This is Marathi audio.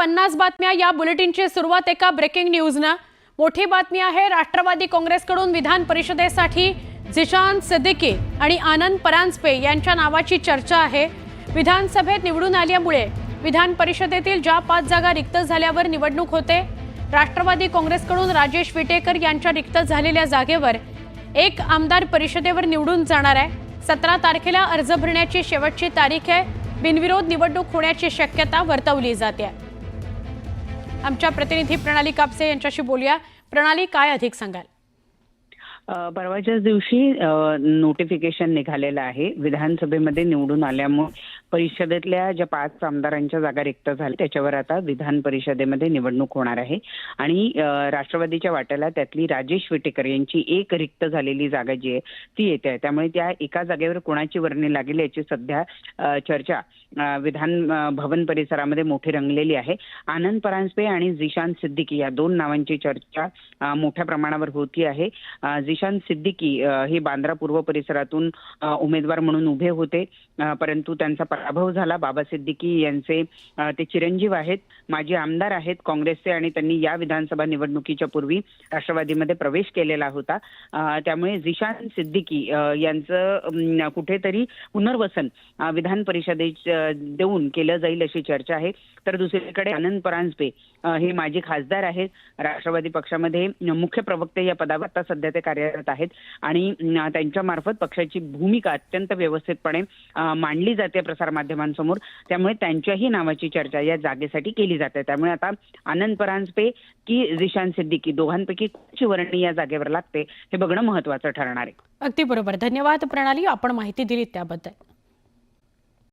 50 बातम्या या बुलेटिनची सुरुवात एका ब्रेकिंग न्यूजनं। मोठी बातमी आहे, राष्ट्रवादी काँग्रेसकडून विधान परिषदेसाठी झिशान सिद्दीकी आणि आनंद परांजपे यांच्या नावाची चर्चा आहे। विधानसभेत निवडून आल्यामुळे विधान परिषदेतील ज्या 5 जागा रिक्त झाल्यावर निवडणूक होते। राष्ट्रवादी काँग्रेसकडून राजेश विटेकर यांच्या रिक्त झालेल्या जागेवर एक आमदार परिषदेवर निवडून जाणार आहे। 17 तारखेला अर्ज भरण्याची शेवटची तारीख आहे। बिनविरोध निवडणूक होण्याची शक्यता वर्तवली जाते। आमच्या प्रतिनिधी प्रणाली कापसे यांच्याशी बोलूया। प्रणाली, काय अधिक सांगाल? परवाच्याच दिवशी नोटिफिकेशन निघालेलं आहे। विधानसभेमध्ये निवडून आल्यामुळे परिषदेतल्या ज्या 5 आमदारांच्या जागा रिक्त झाल्या त्याच्यावर आता विधान परिषदेमध्ये निवडणूक होणार आहे आणि राष्ट्रवादीच्या वाट्याला त्यातली राजेश विटेकर यांची एक रिक्त झालेली जागा जी आहे ती येते आहे। त्यामुळे त्या एका जागेवर कोणाची वर्णी लागेल याची सध्या चर्चा विधान भवन परिसरामध्ये मोठी रंगलेली आहे। आनंद परांजपे आणि झिशान सिद्दीकी या 2 नावांची चर्चा मोठ्या प्रमाणावर होती आहे। झिशान सिद्दीकी हे बांद्रा पूर्व परिसरातून उमेदवार म्हणून उभे होते, परंतु त्यांचा पराभव झाला। बाबा सिद्दीकी यांचे ते चिरंजीव आहेत, माजी आमदार आहेत काँग्रेसचे आणि त्यांनी या विधानसभा निवडणुकीच्या पूर्वी राष्ट्रवादीमध्ये प्रवेश केलेला होता। त्यामुळे झिशान सिद्दीकी यांचं कुठेतरी पुनर्वसन विधान परिषदेत देऊन केलं जाईल अशी चर्चा आहे। तर दुसरीकडे आनंद परांजपे हे माजी खासदार आहेत, राष्ट्रवादी पक्षामध्ये मुख्य प्रवक्ते या पदावर आता सध्या ते कार्यरत आहेत आणि त्यांच्या मार्फत पक्षाची भूमिका अत्यंत व्यवस्थितपणे मांडली जाते प्रसारमाध्यमांसमोर। त्यामुळे त्यांच्याही नावाची चर्चा या जागेसाठी केली जाते। त्यामुळे आता आनंद परांजपे की झिशान सिद्दीकी दोघांपैकी कोणची वर्णी या जागेवर लागते हे बघणं महत्त्वाचं ठरणार आहे। अगदी बरोबर। धन्यवाद प्रणाली, आपण माहिती दिली त्याबद्दल।